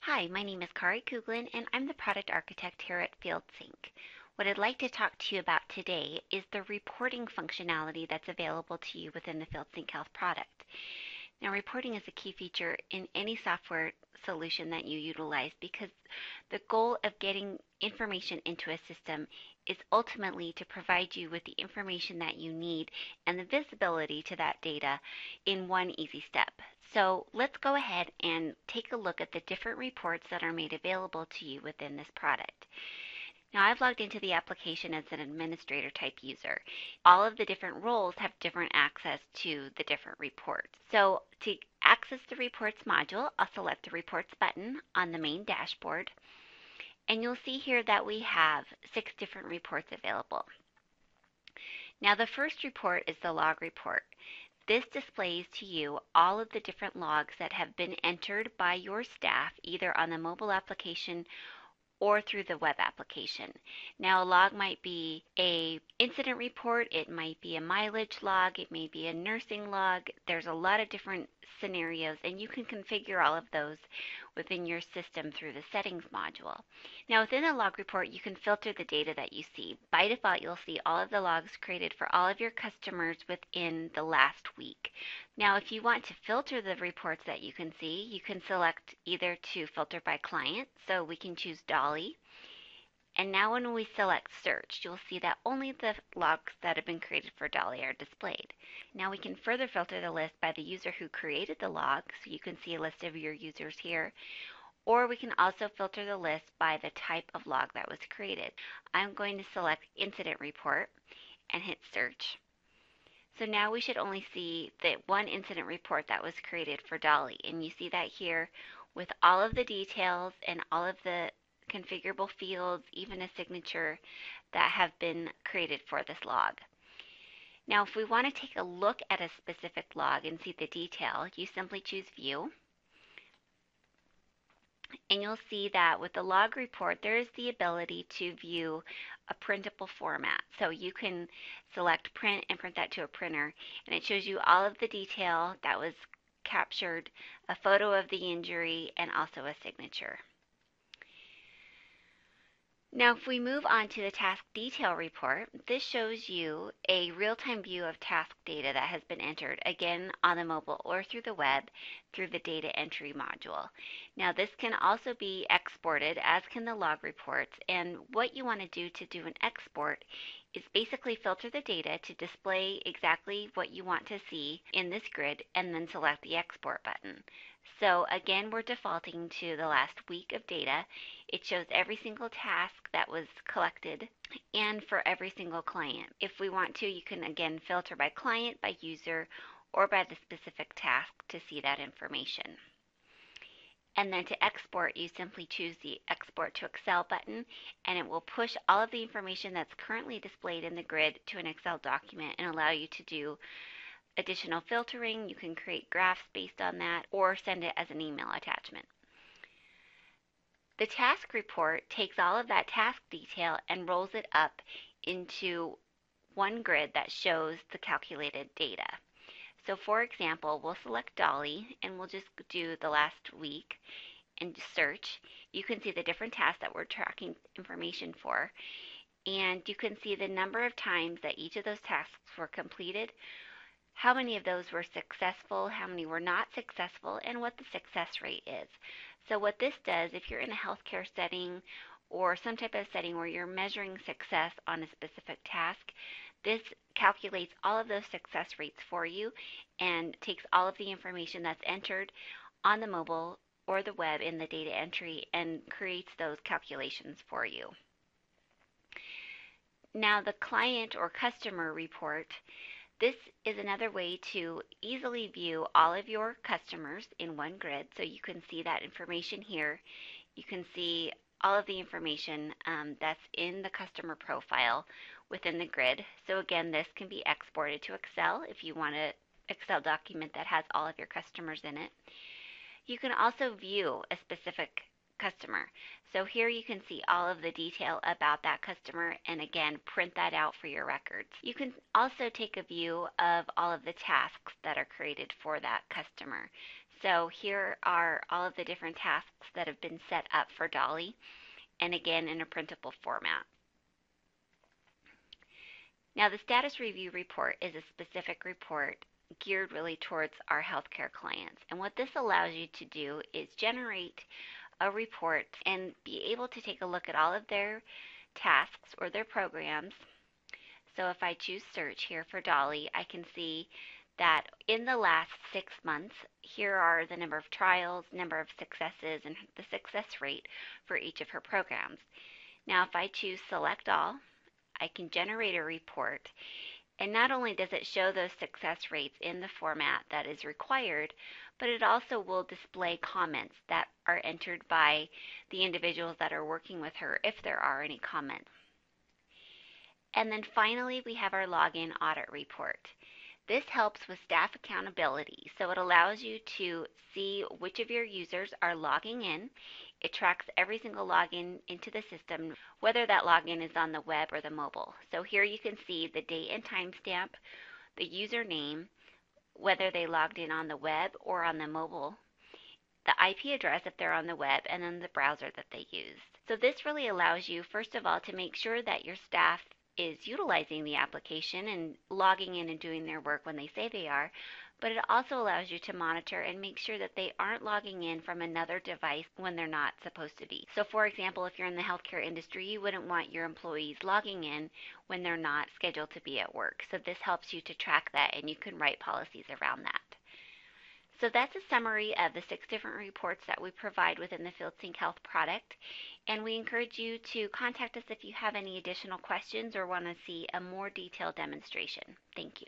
Hi, my name is Kari and I'm the product architect here at FieldSync. What I'd like to talk to you about today is the reporting functionality that's available to you within the FieldSync Health product. Now, reporting is a key feature in any software solution that you utilize because the goal of getting information into a system is ultimately to provide you with the information that you need and the visibility to that data in one easy step. So let's go ahead and take a look at the different reports that are made available to you within this product. Now I've logged into the application as an administrator type user. All of the different roles have different access to the different reports. So to access the reports module, I'll select the reports button on the main dashboard. And you'll see here that we have 6 different reports available. Now the first report is the log report. This displays to you all of the different logs that have been entered by your staff either on the mobile application or through the web application. Now a log might be an incident report, it might be a mileage log, it may be a nursing log. There's a lot of different scenarios and you can configure all of those within your system through the settings module. Now within a log report you can filter the data that you see. By default you'll see all of the logs created for all of your customers within the last week. Now if you want to filter the reports that you can see, you can select either to filter by client, so we can choose Dolly. And now when we select search, you'll see that only the logs that have been created for Dolly are displayed. Now we can further filter the list by the user who created the log, so you can see a list of your users here. Or we can also filter the list by the type of log that was created. I'm going to select incident report and hit search. So now we should only see the one incident report that was created for Dolly. And you see that here with all of the details and all of the configurable fields, even a signature that have been created for this log. Now if we want to take a look at a specific log and see the detail, you simply choose View. And you'll see that with the log report, there is the ability to view a printable format. So you can select print and print that to a printer, and it shows you all of the detail that was captured, a photo of the injury, and also a signature. Now if we move on to the task detail report, this shows you a real-time view of task data that has been entered, again on the mobile or through the web through the data entry module. Now this can also be exported, as can the log reports, and what you want to do an export is basically filter the data to display exactly what you want to see in this grid and then select the export button. So again, we're defaulting to the last week of data. It shows every single task that was collected and for every single client. If we want to, you can again filter by client, by user, or by the specific task to see that information. And then to export, you simply choose the Export to Excel button, and it will push all of the information that's currently displayed in the grid to an Excel document and allow you to do additional filtering. You can create graphs based on that or send it as an email attachment. The task report takes all of that task detail and rolls it up into one grid that shows the calculated data. So for example, we'll select Dolly and we'll just do the last week and search. You can see the different tasks that we're tracking information for, and you can see the number of times that each of those tasks were completed, how many of those were successful, how many were not successful, and what the success rate is. So what this does, if you're in a healthcare setting or some type of setting where you're measuring success on a specific task, this calculates all of those success rates for you and takes all of the information that's entered on the mobile or the web in the data entry and creates those calculations for you. Now the client or customer report, this is another way to easily view all of your customers in one grid. So you can see that information here. You can see all of the information that's in the customer profile within the grid. So again, this can be exported to Excel if you want an Excel document that has all of your customers in it. You can also view a specific customer. So here you can see all of the detail about that customer, and again, print that out for your records. You can also take a view of all of the tasks that are created for that customer. So here are all of the different tasks that have been set up for Dolly, and again in a printable format. Now the status review report is a specific report geared really towards our healthcare clients. And what this allows you to do is generate a report and be able to take a look at all of their tasks or their programs. So if I choose search here for Dolly, I can see that in the last 6 months, here are the number of trials, number of successes, and the success rate for each of her programs. Now if I choose select all, I can generate a report, and not only does it show those success rates in the format that is required, but it also will display comments that are entered by the individuals that are working with her if there are any comments. And then finally, we have our login audit report. This helps with staff accountability, so it allows you to see which of your users are logging in. It tracks every single login into the system, whether that login is on the web or the mobile. So here you can see the date and timestamp, the username, whether they logged in on the web or on the mobile, the IP address if they're on the web, and then the browser that they used. So this really allows you, first of all, to make sure that your staff is utilizing the application and logging in and doing their work when they say they are, but it also allows you to monitor and make sure that they aren't logging in from another device when they're not supposed to be. So for example, if you're in the healthcare industry, you wouldn't want your employees logging in when they're not scheduled to be at work. So this helps you to track that, and you can write policies around that. So that's a summary of the 6 different reports that we provide within the FieldSync Health product. And we encourage you to contact us if you have any additional questions or want to see a more detailed demonstration. Thank you.